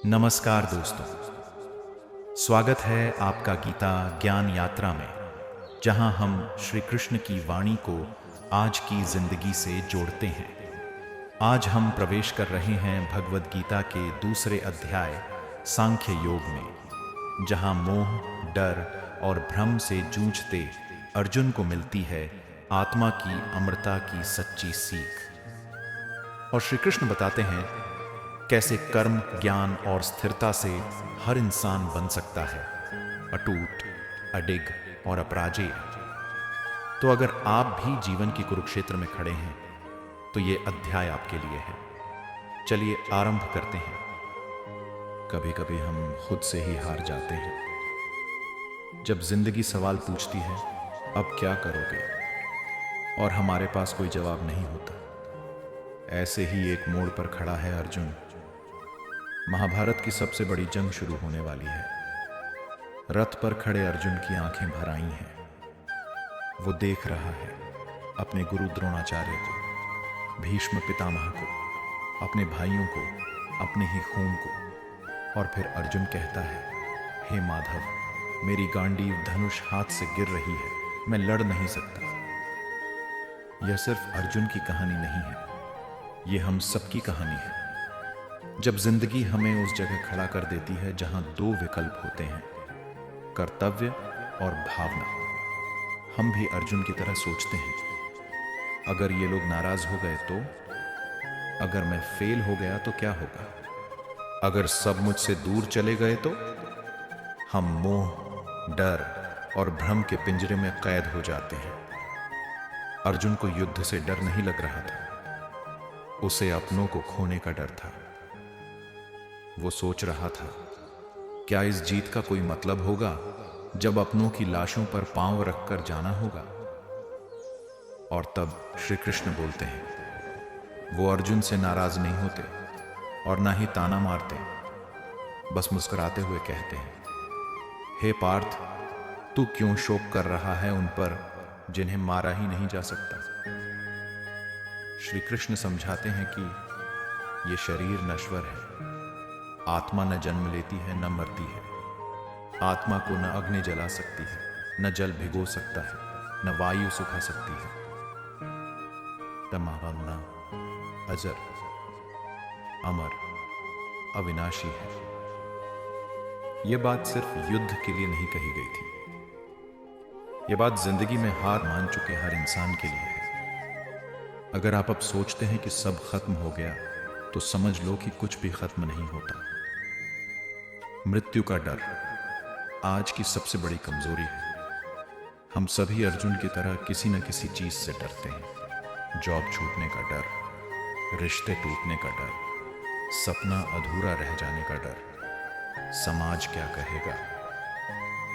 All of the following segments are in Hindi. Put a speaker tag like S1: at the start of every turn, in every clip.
S1: नमस्कार दोस्तों, स्वागत है आपका गीता ज्ञान यात्रा में, जहां हम श्री कृष्ण की वाणी को आज की जिंदगी से जोड़ते हैं। आज हम प्रवेश कर रहे हैं भगवद गीता के दूसरे अध्याय सांख्य योग में, जहां मोह, डर और भ्रम से जूझते अर्जुन को मिलती है आत्मा की अमरता की सच्ची सीख। और श्री कृष्ण बताते हैं कैसे कर्म, ज्ञान और स्थिरता से हर इंसान बन सकता है अटूट, अडिग और अपराजेय। तो अगर आप भी जीवन की कुरुक्षेत्र में खड़े हैं तो ये अध्याय आपके लिए है। चलिए आरंभ करते हैं। कभी कभी हम खुद से ही हार जाते हैं। जब जिंदगी सवाल पूछती है, अब क्या करोगे, और हमारे पास कोई जवाब नहीं होता। ऐसे ही एक मोड़ पर खड़ा है अर्जुन। महाभारत की सबसे बड़ी जंग शुरू होने वाली है। रथ पर खड़े अर्जुन की आंखें भर आई हैं। वो देख रहा है अपने गुरु द्रोणाचार्य को, भीष्म पितामह को, अपने भाइयों को, अपने ही खून को। और फिर अर्जुन कहता है, हे माधव, मेरी गांडीव धनुष हाथ से गिर रही है, मैं लड़ नहीं सकता। यह सिर्फ अर्जुन की कहानी नहीं है, यह हम सबकी कहानी है। जब जिंदगी हमें उस जगह खड़ा कर देती है जहां दो विकल्प होते हैं, कर्तव्य और भावना, हम भी अर्जुन की तरह सोचते हैं, अगर ये लोग नाराज हो गए तो, अगर मैं फेल हो गया तो क्या होगा, अगर सब मुझसे दूर चले गए तो। हम मोह, डर और भ्रम के पिंजरे में कैद हो जाते हैं। अर्जुन को युद्ध से डर नहीं लग रहा था, उसे अपनों को खोने का डर था। वो सोच रहा था, क्या इस जीत का कोई मतलब होगा जब अपनों की लाशों पर पांव रखकर जाना होगा। और तब श्री कृष्ण बोलते हैं। वो अर्जुन से नाराज नहीं होते और ना ही ताना मारते, बस मुस्कुराते हुए कहते हैं, हे पार्थ, तू क्यों शोक कर रहा है उन पर जिन्हें मारा ही नहीं जा सकता। श्री कृष्ण समझाते हैं कि ये शरीर नश्वर है, आत्मा न जन्म लेती है न मरती है। आत्मा को न अग्नि जला सकती है, न जल भिगो सकता है, न वायु सुखा सकती है। तमावन्ना अजर, अमर, अविनाशी है। यह बात सिर्फ युद्ध के लिए नहीं कही गई थी, यह बात जिंदगी में हार मान चुके हर इंसान के लिए है। अगर आप अब सोचते हैं कि सब खत्म हो गया, तो समझ लो कि कुछ भी खत्म नहीं होता। मृत्यु का डर आज की सबसे बड़ी कमजोरी है। हम सभी अर्जुन की तरह किसी न किसी चीज से डरते हैं। जॉब छूटने का डर, रिश्ते टूटने का डर, सपना अधूरा रह जाने का डर, समाज क्या कहेगा,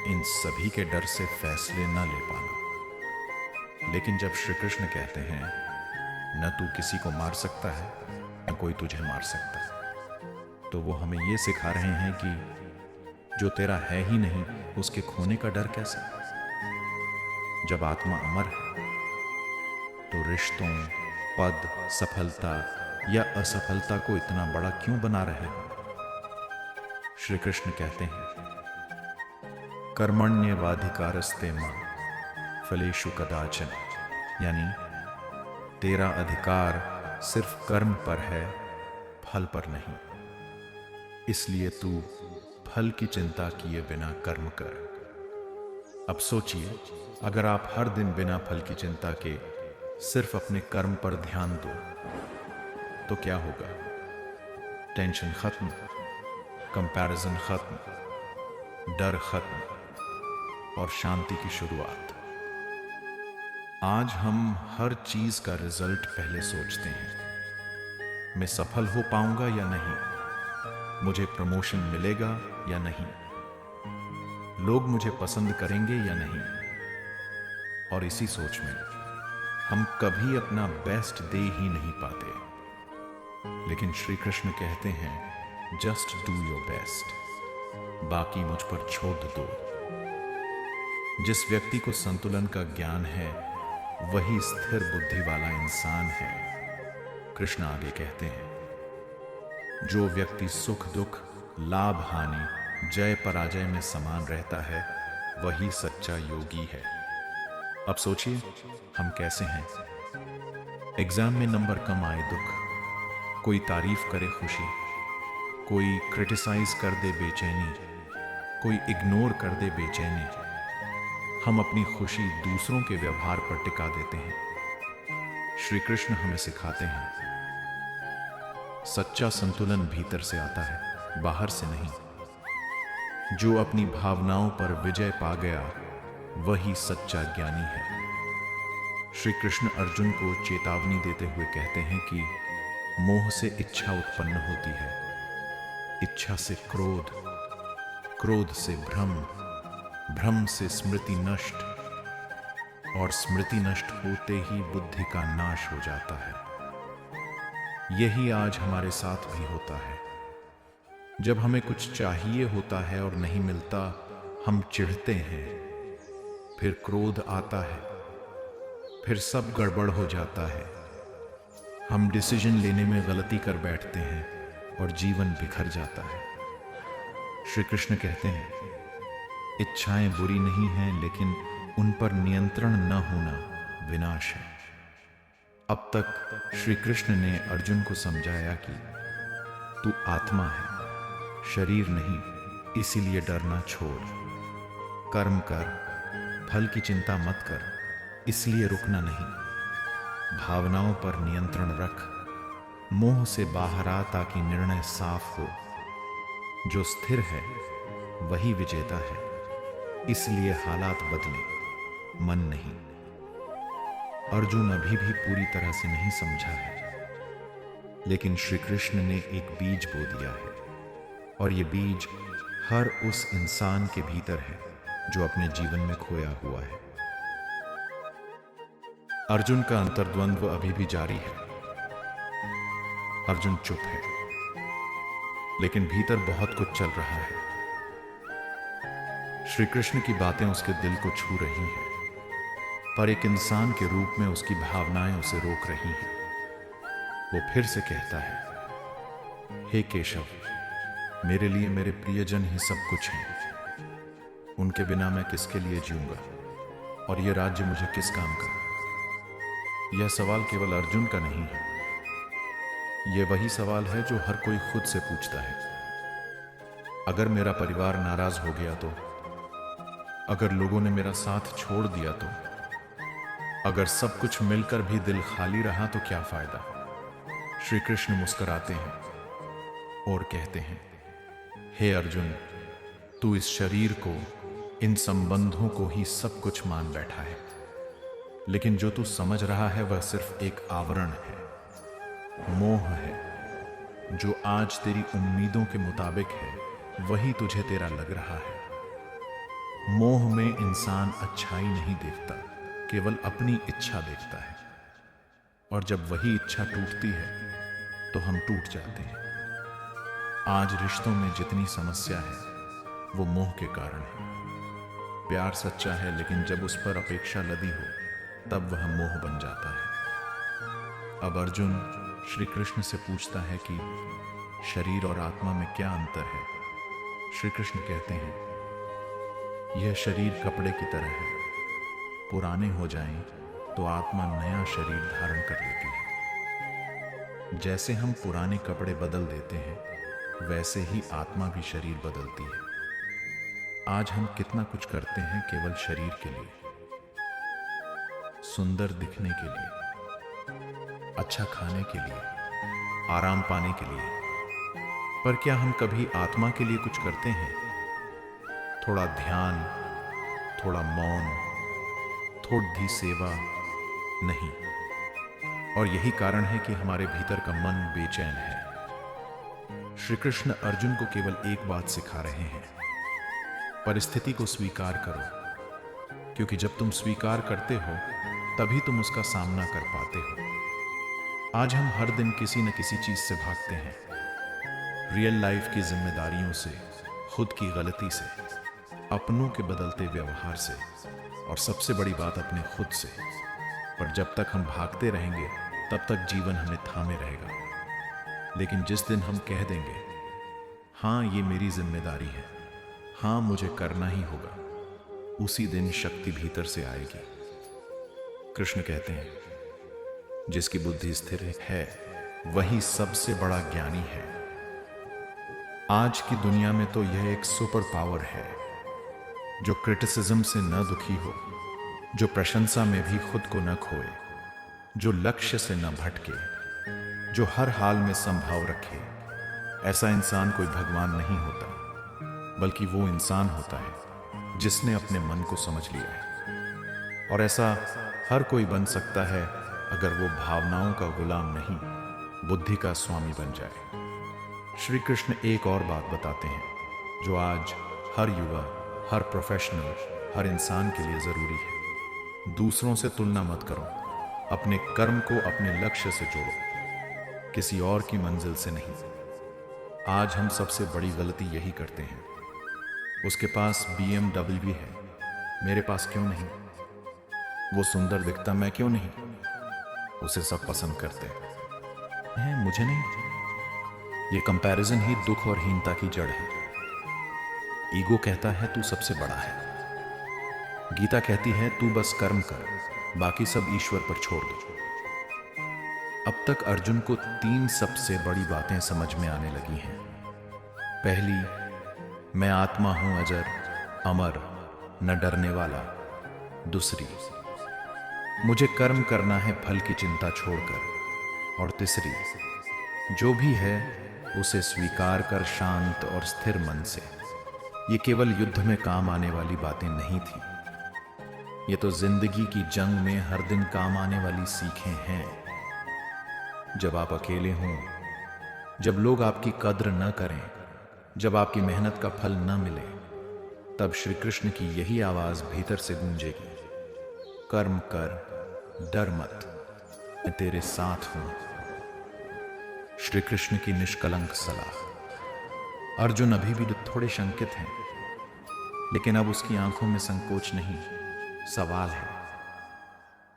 S1: इन सभी के डर से फैसले न ले पाना। लेकिन जब श्री कृष्ण कहते हैं, न तू किसी को मार सकता है, न कोई तुझे मार सकता, तो वो हमें ये सिखा रहे हैं कि जो तेरा है ही नहीं, उसके खोने का डर कैसा। जब आत्मा अमर है तो रिश्तों, पद, सफलता या असफलता को इतना बड़ा क्यों बना रहे हो। श्री कृष्ण कहते हैं, कर्मण्येवाधिकारस्ते मा फलेषु कदाचन, यानी तेरा अधिकार सिर्फ कर्म पर है, फल पर नहीं। इसलिए तू फल की चिंता किए बिना कर्म कर। अब सोचिए, अगर आप हर दिन बिना फल की चिंता के सिर्फ अपने कर्म पर ध्यान दो तो क्या होगा। टेंशन खत्म, कंपैरिजन खत्म, डर खत्म और शांति की शुरुआत। आज हम हर चीज का रिजल्ट पहले सोचते हैं। मैं सफल हो पाऊंगा या नहीं, मुझे प्रमोशन मिलेगा या नहीं, लोग मुझे पसंद करेंगे या नहीं। और इसी सोच में हम कभी अपना बेस्ट दे ही नहीं पाते। लेकिन श्री कृष्ण कहते हैं, जस्ट डू योर बेस्ट, बाकी मुझ पर छोड़ दो। जिस व्यक्ति को संतुलन का ज्ञान है, वही स्थिर बुद्धि वाला इंसान है। कृष्ण आगे कहते हैं, जो व्यक्ति सुख दुख लाभ हानि, जय पराजय में समान रहता है, वही सच्चा योगी है। अब सोचिए हम कैसे हैं। एग्जाम में नंबर कम आए दुख, कोई तारीफ करे खुशी, कोई क्रिटिसाइज कर दे बेचैनी, कोई इग्नोर कर दे बेचैनी। हम अपनी खुशी दूसरों के व्यवहार पर टिका देते हैं। श्री कृष्ण हमें सिखाते हैं सच्चा संतुलन भीतर से आता है, बाहर से नहीं। जो अपनी भावनाओं पर विजय पा गया वही सच्चा ज्ञानी है। श्री कृष्ण अर्जुन को चेतावनी देते हुए कहते हैं कि मोह से इच्छा उत्पन्न होती है, इच्छा से क्रोध, क्रोध से भ्रम, भ्रम से स्मृति नष्ट, और स्मृति नष्ट होते ही बुद्धि का नाश हो जाता है। यही आज हमारे साथ भी होता है। जब हमें कुछ चाहिए होता है और नहीं मिलता, हम चिढ़ते हैं, फिर क्रोध आता है, फिर सब गड़बड़ हो जाता है। हम डिसीजन लेने में गलती कर बैठते हैं और जीवन बिखर जाता है। श्री कृष्ण कहते हैं इच्छाएं बुरी नहीं हैं, लेकिन उन पर नियंत्रण न होना विनाश है। अब तक श्री कृष्ण ने अर्जुन को समझाया कि तू आत्मा है, शरीर नहीं, इसीलिए डरना छोड़। कर्म कर, फल की चिंता मत कर, इसलिए रुकना नहीं। भावनाओं पर नियंत्रण रख, मोह से बाहर आ ताकि निर्णय साफ हो। जो स्थिर है वही विजेता है, इसलिए हालात बदले, मन नहीं। अर्जुन अभी भी पूरी तरह से नहीं समझा है, लेकिन श्री कृष्ण ने एक बीज बो दिया है, और ये बीज हर उस इंसान के भीतर है जो अपने जीवन में खोया हुआ है। अर्जुन का अंतर्द्वंद्व अभी भी जारी है। अर्जुन चुप है, लेकिन भीतर बहुत कुछ चल रहा है। श्री कृष्ण की बातें उसके दिल को छू रही हैं, पर एक इंसान के रूप में उसकी भावनाएं उसे रोक रही हैं। वो फिर से कहता है, हे केशव, मेरे लिए मेरे प्रियजन ही सब कुछ हैं। उनके बिना मैं किसके लिए जीऊंगा, और यह राज्य मुझे किस काम का। यह सवाल केवल अर्जुन का नहीं है, यह वही सवाल है जो हर कोई खुद से पूछता है। अगर मेरा परिवार नाराज हो गया तो, अगर लोगों ने मेरा साथ छोड़ दिया तो, अगर सब कुछ मिलकर भी दिल खाली रहा तो क्या फायदा। श्री कृष्ण मुस्कुराते हैं और कहते हैं, हे अर्जुन, तू इस शरीर को, इन संबंधों को ही सब कुछ मान बैठा है, लेकिन जो तू समझ रहा है वह सिर्फ एक आवरण है, मोह है। जो आज तेरी उम्मीदों के मुताबिक है वही तुझे तेरा लग रहा है। मोह में इंसान अच्छाई नहीं देखता, केवल अपनी इच्छा देखता है, और जब वही इच्छा टूटती है तो हम टूट जाते हैं। आज रिश्तों में जितनी समस्या है वो मोह के कारण है। प्यार सच्चा है, लेकिन जब उस पर अपेक्षा लदी हो तब वह मोह बन जाता है। अब अर्जुन श्री कृष्ण से पूछता है कि शरीर और आत्मा में क्या अंतर है। श्री कृष्ण कहते हैं, यह शरीर कपड़े की तरह है, पुराने हो जाएं तो आत्मा नया शरीर धारण कर लेती है। जैसे हम पुराने कपड़े बदल देते हैं, वैसे ही आत्मा भी शरीर बदलती है। आज हम कितना कुछ करते हैं केवल शरीर के लिए, सुंदर दिखने के लिए, अच्छा खाने के लिए, आराम पाने के लिए, पर क्या हम कभी आत्मा के लिए कुछ करते हैं? थोड़ा ध्यान, थोड़ा मौन, थोड़ी सेवा नहीं। और यही कारण है कि हमारे भीतर का मन बेचैन है। श्री कृष्ण अर्जुन को केवल एक बात सिखा रहे हैं, परिस्थिति को स्वीकार करो, क्योंकि जब तुम स्वीकार करते हो तभी तुम उसका सामना कर पाते हो। आज हम हर दिन किसी न किसी चीज से भागते हैं, रियल लाइफ की जिम्मेदारियों से, खुद की गलती से, अपनों के बदलते व्यवहार से, और सबसे बड़ी बात अपने खुद से। पर जब तक हम भागते रहेंगे तब तक जीवन हमें थामे रहेगा। लेकिन जिस दिन हम कह देंगे हाँ, ये मेरी जिम्मेदारी है, हाँ मुझे करना ही होगा, उसी दिन शक्ति भीतर से आएगी। कृष्ण कहते हैं जिसकी बुद्धि स्थिर है वही सबसे बड़ा ज्ञानी है। आज की दुनिया में तो यह एक सुपर पावर है जो क्रिटिसिज्म से न दुखी हो, जो प्रशंसा में भी खुद को न खोए, जो लक्ष्य से न भटके, जो हर हाल में संभाव रखे। ऐसा इंसान कोई भगवान नहीं होता, बल्कि वो इंसान होता है जिसने अपने मन को समझ लिया है। और ऐसा हर कोई बन सकता है अगर वो भावनाओं का गुलाम नहीं, बुद्धि का स्वामी बन जाए। श्री कृष्ण एक और बात बताते हैं जो आज हर युवा, हर प्रोफेशनल, हर इंसान के लिए जरूरी है। दूसरों से तुलना मत करो, अपने कर्म को अपने लक्ष्य से जोड़ो, किसी और की मंजिल से नहीं। आज हम सबसे बड़ी गलती यही करते हैं। उसके पास BMW है, मेरे पास क्यों नहीं? वो सुंदर दिखता, मैं क्यों नहीं? उसे सब पसंद करते हैं, मुझे नहीं। ये कंपैरिजन ही दुख और हीनता की जड़ है। ईगो कहता है तू सबसे बड़ा है। गीता कहती है तू बस कर्म कर, बाकी सब ईश्वर पर छोड़ दो। अब तक अर्जुन को 3 सबसे बड़ी बातें समझ में आने लगी हैं। पहली, मैं आत्मा हूं अजर, अमर, न डरने वाला। दूसरी, मुझे कर्म करना है फल की चिंता छोड़कर। और तीसरी, जो भी है उसे स्वीकार कर शांत और स्थिर मन से। ये केवल युद्ध में काम आने वाली बातें नहीं थी, ये तो जिंदगी की जंग में हर दिन काम आने वाली सीखें हैं। जब आप अकेले हों, जब लोग आपकी कद्र न करें, जब आपकी मेहनत का फल न मिले, तब श्री कृष्ण की यही आवाज भीतर से गूंजेगी, कर्म कर, डर मत, मैं तेरे साथ हूं। श्री कृष्ण की निष्कलंक सलाह। अर्जुन अभी भी थोड़े शंकित हैं, लेकिन अब उसकी आंखों में संकोच नहीं, सवाल है।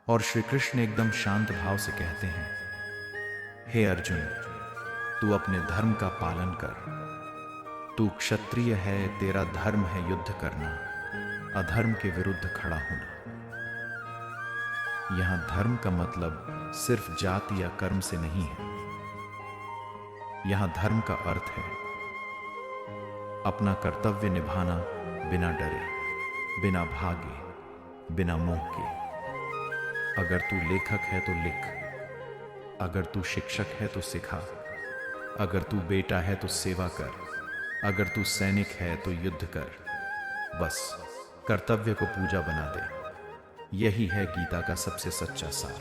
S1: और श्री कृष्ण एकदम शांत भाव से कहते हैं, हे अर्जुन, तू अपने धर्म का पालन कर। तू क्षत्रिय है, तेरा धर्म है युद्ध करना, अधर्म के विरुद्ध खड़ा होना। यहां धर्म का मतलब सिर्फ जाति या कर्म से नहीं है। यहां धर्म का अर्थ है अपना कर्तव्य निभाना बिना डरे, बिना भागे, बिना मोह के। अगर तू लेखक है तो लिख, अगर तू शिक्षक है तो सिखा, अगर तू बेटा है तो सेवा कर, अगर तू सैनिक है तो युद्ध कर। बस कर्तव्य को पूजा बना दे। यही है गीता का सबसे सच्चा सार।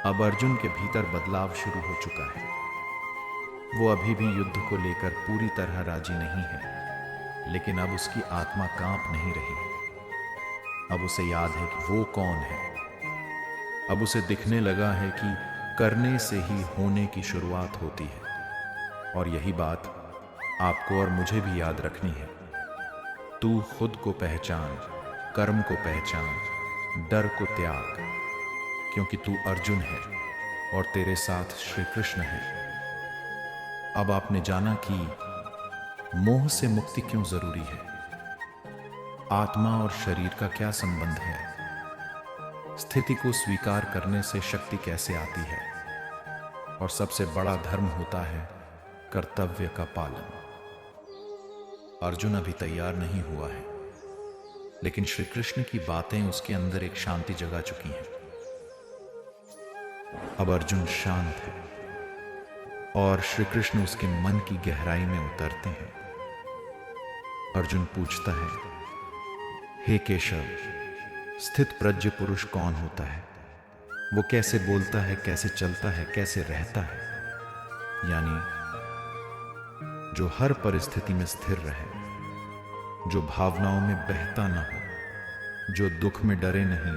S1: अब अर्जुन के भीतर बदलाव शुरू हो चुका है। वो अभी भी युद्ध को लेकर पूरी तरह राजी नहीं है, लेकिन अब उसकी आत्मा कांप नहीं रही। अब उसे याद है कि वो कौन है। अब उसे दिखने लगा है कि करने से ही होने की शुरुआत होती है। और यही बात आपको और मुझे भी याद रखनी है। तू खुद को पहचान, कर्म को पहचान, डर को त्याग, क्योंकि तू अर्जुन है और तेरे साथ श्री कृष्ण है। अब आपने जाना कि मोह से मुक्ति क्यों जरूरी है, आत्मा और शरीर का क्या संबंध है, स्थिति को स्वीकार करने से शक्ति कैसे आती है, और सबसे बड़ा धर्म होता है कर्तव्य का पालन। अर्जुन अभी तैयार नहीं हुआ है, लेकिन श्री कृष्ण की बातें उसके अंदर एक शांति जगा चुकी हैं। अब अर्जुन शांत है और श्री कृष्ण उसके मन की गहराई में उतरते हैं। अर्जुन पूछता है, हे केशव, स्थित प्रज्ञ पुरुष कौन होता है? वो कैसे बोलता है, कैसे चलता है, कैसे रहता है? यानी जो हर परिस्थिति में स्थिर रहे, जो भावनाओं में बहता न हो, जो दुख में डरे नहीं,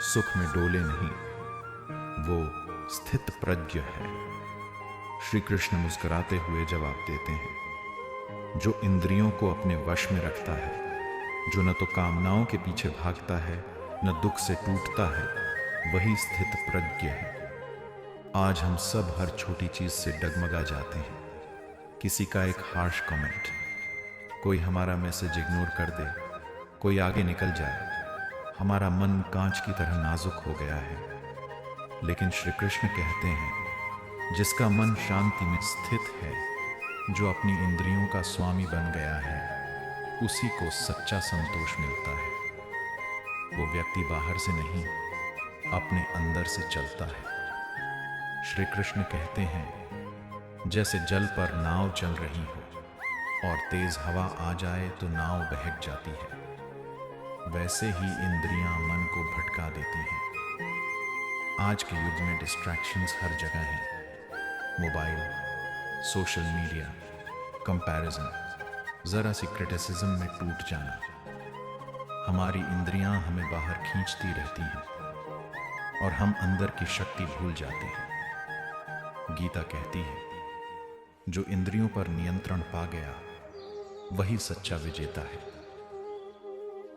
S1: सुख में डोले नहीं, वो स्थित प्रज्ञ है। श्री कृष्ण मुस्कुराते हुए जवाब देते हैं, जो इंद्रियों को अपने वश में रखता है, जो न तो कामनाओं के पीछे भागता है, न दुख से टूटता है, वही स्थित प्रज्ञ है। आज हम सब हर छोटी चीज से डगमगा जाते हैं, किसी का एक हार्श कमेंट, कोई हमारा मैसेज इग्नोर कर दे, कोई आगे निकल जाए। हमारा मन कांच की तरह नाजुक हो गया है। लेकिन श्री कृष्ण कहते हैं, जिसका मन शांति में स्थित है, जो अपनी इंद्रियों का स्वामी बन गया है, उसी को सच्चा संतोष मिलता है। वो व्यक्ति बाहर से नहीं, अपने अंदर से चलता है। श्री कृष्ण कहते हैं, जैसे जल पर नाव चल रही हो और तेज हवा आ जाए तो नाव बहक जाती है, वैसे ही इंद्रियां मन को भटका देती हैं। आज के युग में डिस्ट्रैक्शंस हर जगह हैं। मोबाइल, सोशल मीडिया, कंपैरिजन, जरा सी क्रिटिसिज्म में टूट जाना। हमारी इंद्रियां हमें बाहर खींचती रहती हैं और हम अंदर की शक्ति भूल जाते हैं। गीता कहती है, जो इंद्रियों पर नियंत्रण पा गया, वही सच्चा विजेता है।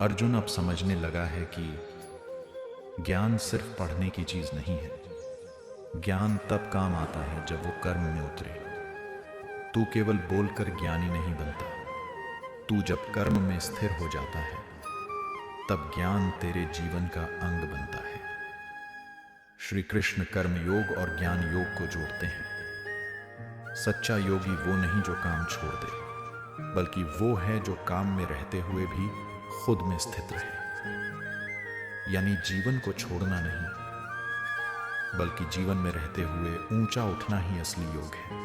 S1: अर्जुन अब समझने लगा है कि ज्ञान सिर्फ पढ़ने की चीज नहीं है। ज्ञान तब काम आता है जब वो कर्म में उतरे। तू केवल बोलकर ज्ञानी नहीं बनता। तू जब कर्म में स्थिर हो जाता है, तब ज्ञान तेरे जीवन का अंग बनता है। श्री कृष्ण कर्म योग और ज्ञान योग को जोड़ते हैं। सच्चा योगी वो नहीं जो काम छोड़ दे, बल्कि वो है जो काम में रहते हुए भी खुद में स्थित रहे। यानी जीवन को छोड़ना नहीं, बल्कि जीवन में रहते हुए ऊंचा उठना ही असली योग है।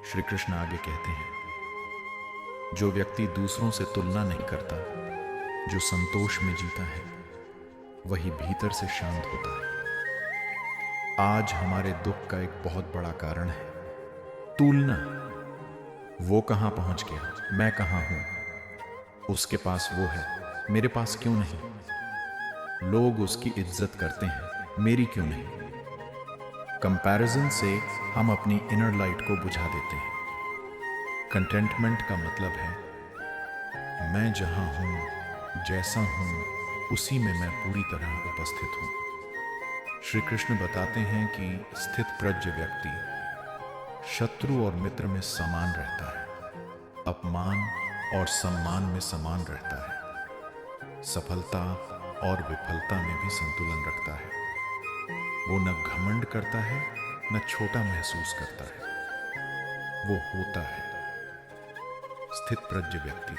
S1: श्री कृष्ण आगे कहते हैं, जो व्यक्ति दूसरों से तुलना नहीं करता, जो संतोष में जीता है, वही भीतर से शांत होता है। आज हमारे दुख का एक बहुत बड़ा कारण है तुलना। वो कहां पहुंच गया, मैं कहां हूं, उसके पास वो है, मेरे पास क्यों नहीं। लोग उसकी इज्जत करते हैं, मेरी क्यों नहीं। कंपैरिजन से हम अपनी इनर लाइट को बुझा देते हैं। कंटेंटमेंट का मतलब है, मैं जहां हूं, जैसा हूं, उसी में मैं पूरी तरह उपस्थित हूं। श्री कृष्ण बताते हैं कि स्थित प्रज्ञ व्यक्ति शत्रु और मित्र में समान रहता है, अपमान और सम्मान में समान रहता है, सफलता और विफलता में भी संतुलन रखता है। वो न घमंड करता है, न छोटा महसूस करता है, वो होता है। स्थित प्रज्ञ व्यक्ति।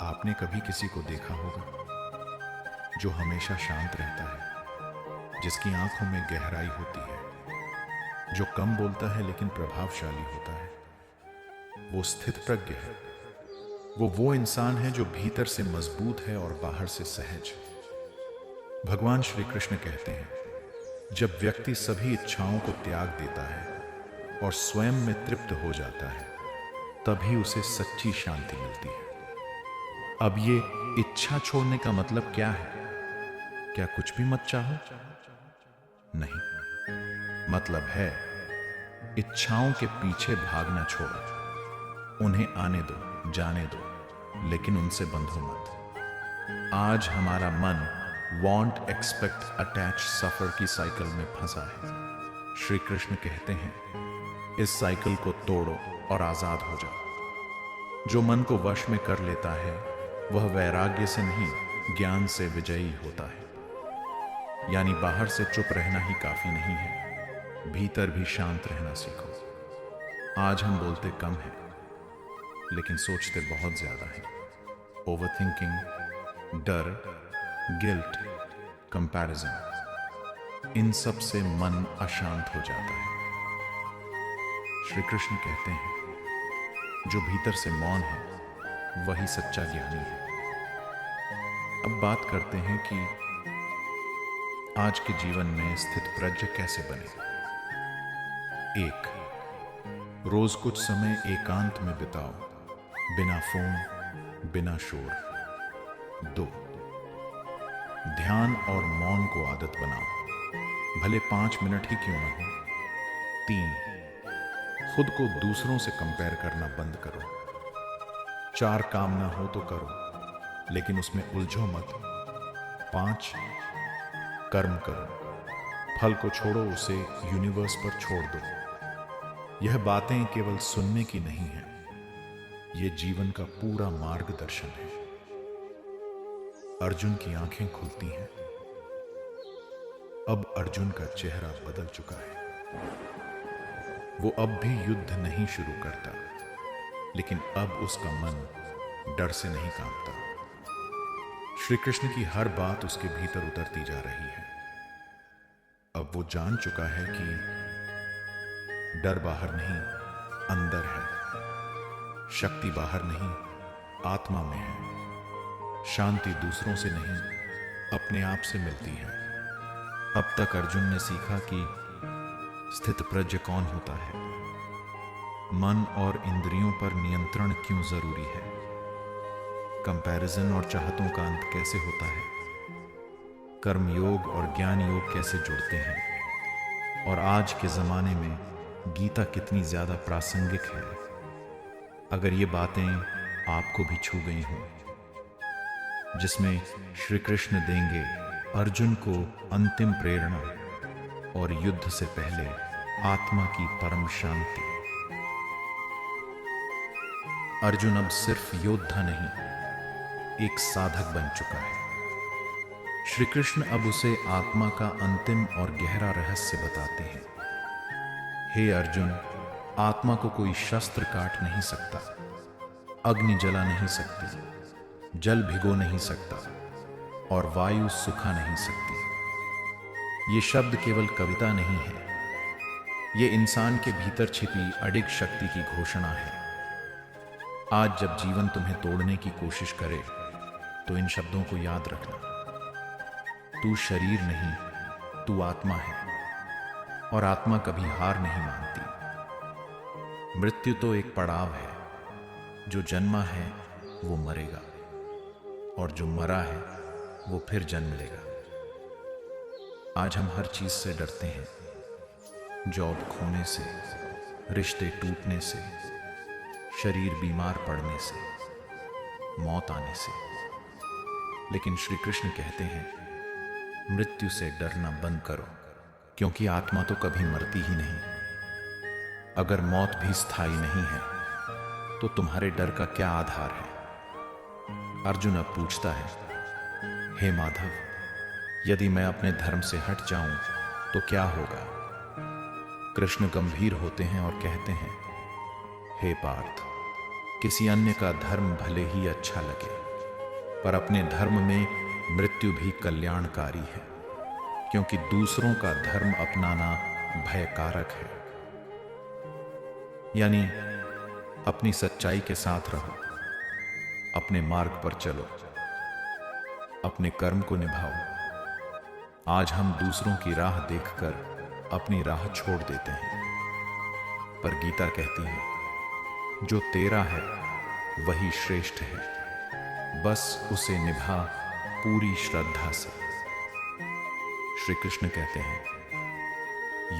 S1: आपने कभी किसी को देखा होगा जो हमेशा शांत रहता है, जिसकी आंखों में गहराई होती है, जो कम बोलता है लेकिन प्रभावशाली होता है। वो स्थित प्रज्ञ है। वो इंसान है जो भीतर से मजबूत है और बाहर से सहज। भगवान श्री कृष्ण कहते हैं, जब व्यक्ति सभी इच्छाओं को त्याग देता है और स्वयं में तृप्त हो जाता है, तभी उसे सच्ची शांति मिलती है। अब ये इच्छा छोड़ने का मतलब क्या है? क्या कुछ भी मत चाहो? नहीं, मतलब है इच्छाओं के पीछे भागना छोड़ो। उन्हें आने दो, जाने दो, लेकिन उनसे बंधो मत। आज हमारा मन वांट, एक्सपेक्ट, अटैच, सफर की साइकिल में फंसा है। श्री कृष्ण कहते हैं, इस साइकिल को तोड़ो और आजाद हो जाओ। जो मन को वश में कर लेता है, वह वैराग्य से नहीं, ज्ञान से विजयी होता है। यानी बाहर से चुप रहना ही काफी नहीं है, भीतर भी शांत रहना सीखो। आज हम बोलते कम हैं, लेकिन सोचते बहुत ज्यादा है। ओवरथिंकिंग, डर, गिल्ट, कंपैरिजन, इन सब से मन अशांत हो जाता है। श्री कृष्ण कहते हैं, जो भीतर से मौन है, वही सच्चा ज्ञानी है। अब बात करते हैं कि आज के जीवन में स्थित प्रज्ञ कैसे बने। 1. रोज कुछ समय एकांत में बिताओ, बिना फोन, बिना शोर। 2. ध्यान और मौन को आदत बनाओ, भले 5 मिनट ही क्यों न हो। 3. खुद को दूसरों से कंपेयर करना बंद करो। 4. काम ना हो तो करो, लेकिन उसमें उलझो मत। 5. कर्म करो, फल को छोड़ो, उसे यूनिवर्स पर छोड़ दो। यह बातें केवल सुनने की नहीं है, ये जीवन का पूरा मार्गदर्शन है। अर्जुन की आंखें खुलती हैं। अब अर्जुन का चेहरा बदल चुका है। वो अब भी युद्ध नहीं शुरू करता, लेकिन अब उसका मन डर से नहीं कांपता। श्री कृष्ण की हर बात उसके भीतर उतरती जा रही है। अब वो जान चुका है कि डर बाहर नहीं, अंदर है। शक्ति बाहर नहीं, आत्मा में है। शांति दूसरों से नहीं, अपने आप से मिलती है। अब तक अर्जुन ने सीखा कि स्थितप्रज्ञ कौन होता है, मन और इंद्रियों पर नियंत्रण क्यों जरूरी है, कंपैरिजन और चाहतों का अंत कैसे होता है, कर्मयोग और ज्ञान योग कैसे जुड़ते हैं, और आज के जमाने में गीता कितनी ज्यादा प्रासंगिक है। अगर ये बातें आपको भी छू गई हों, जिसमें श्री कृष्ण देंगे अर्जुन को अंतिम प्रेरणा और युद्ध से पहले आत्मा की परम शांति। अर्जुन अब सिर्फ योद्धा नहीं, एक साधक बन चुका है। श्री कृष्ण अब उसे आत्मा का अंतिम और गहरा रहस्य बताते हैं। हे अर्जुन, आत्मा को कोई शस्त्र काट नहीं सकता, अग्नि जला नहीं सकती, जल भिगो नहीं सकता और वायु सुखा नहीं सकती। ये शब्द केवल कविता नहीं है, ये इंसान के भीतर छिपी अडिग शक्ति की घोषणा है। आज जब जीवन तुम्हें तोड़ने की कोशिश करे तो इन शब्दों को याद रखना। तू शरीर नहीं, तू आत्मा है, और आत्मा कभी हार नहीं मानती। मृत्यु तो एक पड़ाव है। जो जन्मा है वो मरेगा, और जो मरा है वो फिर जन्म लेगा। आज हम हर चीज से डरते हैं, जॉब खोने से, रिश्ते टूटने से, शरीर बीमार पड़ने से, मौत आने से। लेकिन श्री कृष्ण कहते हैं, मृत्यु से डरना बंद करो, क्योंकि आत्मा तो कभी मरती ही नहीं। अगर मौत भी स्थायी नहीं है तो तुम्हारे डर का क्या आधार है? अर्जुन अब पूछता है, हे माधव, यदि मैं अपने धर्म से हट जाऊं तो क्या होगा? कृष्ण गंभीर होते हैं और कहते हैं, हे पार्थ, किसी अन्य का धर्म भले ही अच्छा लगे, पर अपने धर्म में मृत्यु भी कल्याणकारी है, क्योंकि दूसरों का धर्म अपनाना भयकारक है। यानी अपनी सच्चाई के साथ रहो, अपने मार्ग पर चलो, अपने कर्म को निभाओ। आज हम दूसरों की राह देखकर अपनी राह छोड़ देते हैं, पर गीता कहती है, जो तेरा है वही श्रेष्ठ है, बस उसे निभा पूरी श्रद्धा से। श्री कृष्ण कहते हैं,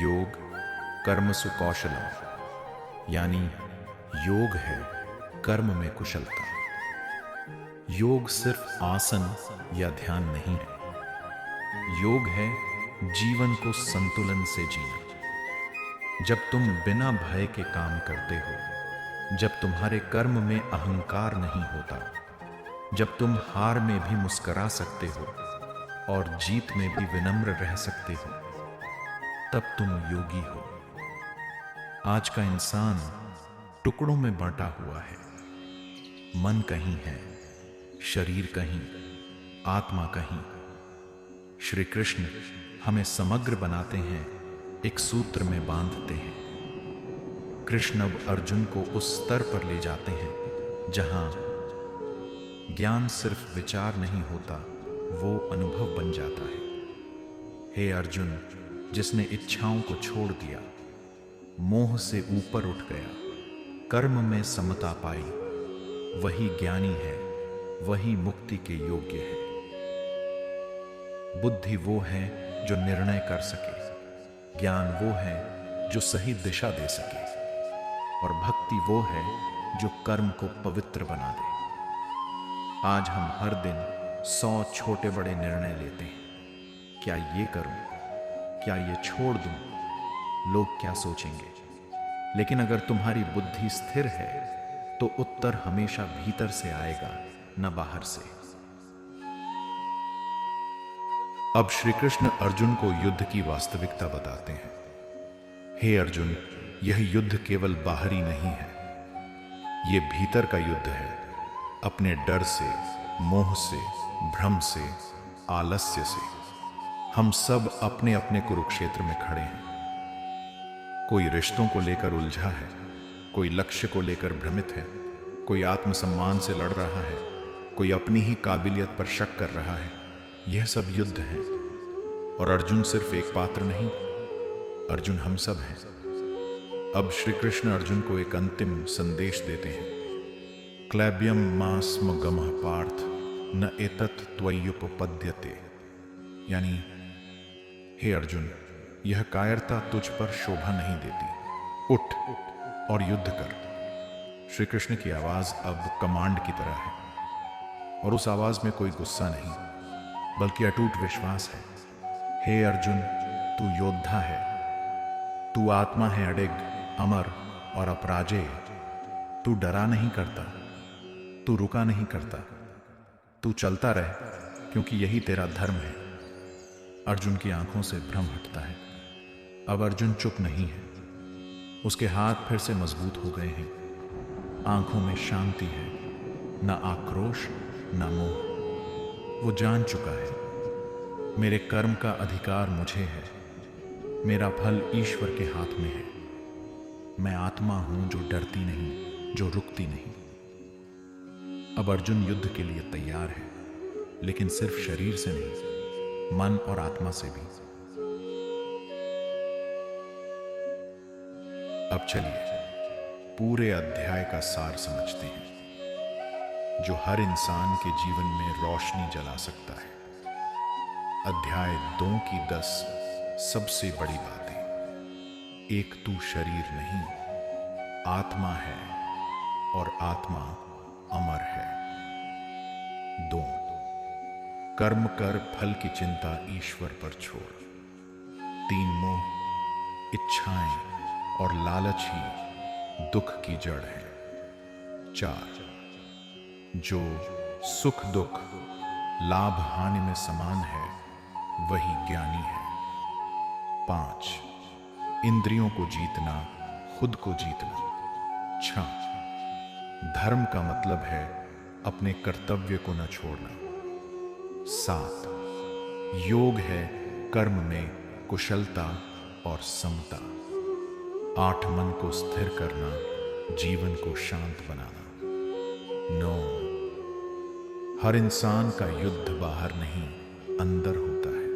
S1: योग कर्मसु कौशलम, यानी योग है कर्म में कुशलता। योग सिर्फ आसन या ध्यान नहीं है, योग है जीवन को संतुलन से जीना। जब तुम बिना भय के काम करते हो, जब तुम्हारे कर्म में अहंकार नहीं होता, जब तुम हार में भी मुस्कुरा सकते हो और जीत में भी विनम्र रह सकते हो, तब तुम योगी हो। आज का इंसान टुकड़ों में बांटा हुआ है। मन कहीं है, शरीर कहीं, आत्मा कहीं। श्री कृष्ण हमें समग्र बनाते हैं, एक सूत्र में बांधते हैं। कृष्ण अब अर्जुन को उस स्तर पर ले जाते हैं जहां ज्ञान सिर्फ विचार नहीं होता, वो अनुभव बन जाता है। हे अर्जुन, जिसने इच्छाओं को छोड़ दिया, मोह से ऊपर उठ गया, कर्म में समता पाई, वही ज्ञानी है, वही मुक्ति के योग्य है। बुद्धि वो है जो निर्णय कर सके, ज्ञान वो है जो सही दिशा दे सके, और भक्ति वो है जो कर्म को पवित्र बना दे। आज हम हर दिन 100 छोटे बड़े निर्णय लेते हैं। क्या ये करूं? क्या ये छोड़ दूं? लोग क्या सोचेंगे? लेकिन अगर तुम्हारी बुद्धि स्थिर है तो उत्तर हमेशा भीतर से आएगा, न बाहर से। अब श्री कृष्ण अर्जुन को युद्ध की वास्तविकता बताते हैं। हे अर्जुन, यह युद्ध केवल बाहरी नहीं है, यह भीतर का युद्ध है। अपने डर से, मोह से, भ्रम से, आलस्य से हम सब अपने अपने कुरुक्षेत्र में खड़े हैं। कोई रिश्तों को लेकर उलझा है, कोई लक्ष्य को लेकर भ्रमित है, कोई आत्मसम्मान से लड़ रहा है, कोई अपनी ही काबिलियत पर शक कर रहा है। यह सब युद्ध है। और अर्जुन सिर्फ एक पात्र नहीं, अर्जुन हम सब हैं। अब श्री कृष्ण अर्जुन को एक अंतिम संदेश देते हैं। क्लैब्यम मास्म गमः पार्थ न एतत् त्वय्युपपद्यते, यानी हे अर्जुन, यह कायरता तुझ पर शोभा नहीं देती। उठ और युद्ध कर। श्री कृष्ण की आवाज अब कमांड की तरह है, और उस आवाज में कोई गुस्सा नहीं, बल्कि अटूट विश्वास है। हे अर्जुन, तू योद्धा है, तू आत्मा है अडिग, अमर और अपराजेय। तू डरा नहीं करता, तू रुका नहीं करता, तू चलता रह, क्योंकि यही तेरा धर्म है। अर्जुन की आंखों से भ्रम हटता है। अब अर्जुन चुप नहीं है, उसके हाथ फिर से मजबूत हो गए हैं। आंखों में शांति है, न आक्रोश न मोह। वो जान चुका है, मेरे कर्म का अधिकार मुझे है, मेरा फल ईश्वर के हाथ में है। मैं आत्मा हूं जो डरती नहीं, जो रुकती नहीं। अब अर्जुन युद्ध के लिए तैयार है, लेकिन सिर्फ शरीर से नहीं, मन और आत्मा से भी। अब चलिए पूरे अध्याय का सार समझते हैं, जो हर इंसान के जीवन में रोशनी जला सकता है। अध्याय 2 की 10 सबसे बड़ी बातें। एक, तू शरीर नहीं, आत्मा है, और आत्मा अमर है। 2, कर्म कर, फल की चिंता ईश्वर पर छोड़। 3, मोह, इच्छाएं और लालच ही दुख की जड़ है। 4, जो सुख दुख, लाभ हानि में समान है, वही ज्ञानी है। 5, इंद्रियों को जीतना, खुद को जीतना। 6, धर्म का मतलब है अपने कर्तव्य को न छोड़ना। 7, योग है कर्म में कुशलता और समता। 8, मन को स्थिर करना, जीवन को शांत बनाना। 9, हर इंसान का युद्ध बाहर नहीं, अंदर होता है।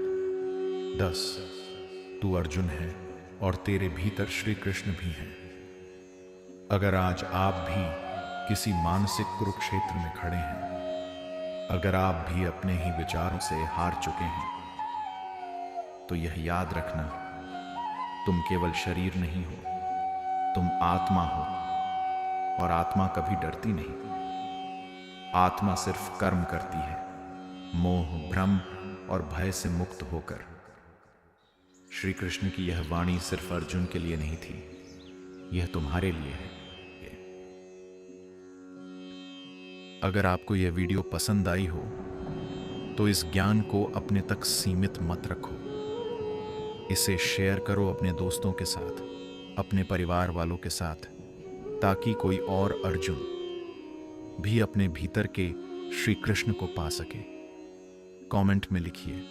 S1: 10, तू अर्जुन है और तेरे भीतर श्री कृष्ण भी हैं। अगर आज आप भी किसी मानसिक कुरुक्षेत्र में खड़े हैं, अगर आप भी अपने ही विचारों से हार चुके हैं, तो यह याद रखना, तुम केवल शरीर नहीं हो, तुम आत्मा हो, और आत्मा कभी डरती नहीं। आत्मा सिर्फ कर्म करती है, मोह, भ्रम और भय से मुक्त होकर। श्री कृष्ण की यह वाणी सिर्फ अर्जुन के लिए नहीं थी, यह तुम्हारे लिए है। अगर आपको यह वीडियो पसंद आई हो तो इस ज्ञान को अपने तक सीमित मत रखो। इसे शेयर करो अपने दोस्तों के साथ, अपने परिवार वालों के साथ, ताकि कोई और अर्जुन भी अपने भीतर के श्री कृष्ण को पा सके। कमेंट में लिखिए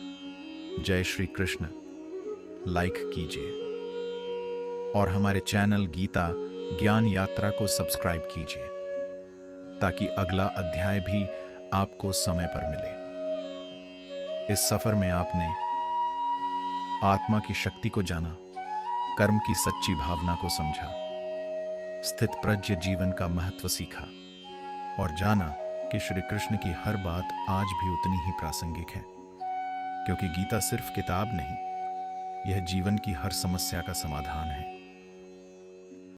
S1: जय श्री कृष्ण, लाइक कीजिए, और हमारे चैनल गीता ज्ञान यात्रा को सब्सक्राइब कीजिए, ताकि अगला अध्याय भी आपको समय पर मिले। इस सफर में आपने आत्मा की शक्ति को जाना, कर्म की सच्ची भावना को समझा, स्थित प्रज्ञ जीवन का महत्व सीखा, और जाना कि श्री कृष्ण की हर बात आज भी उतनी ही प्रासंगिक है, क्योंकि गीता सिर्फ किताब नहीं, यह जीवन की हर समस्या का समाधान है।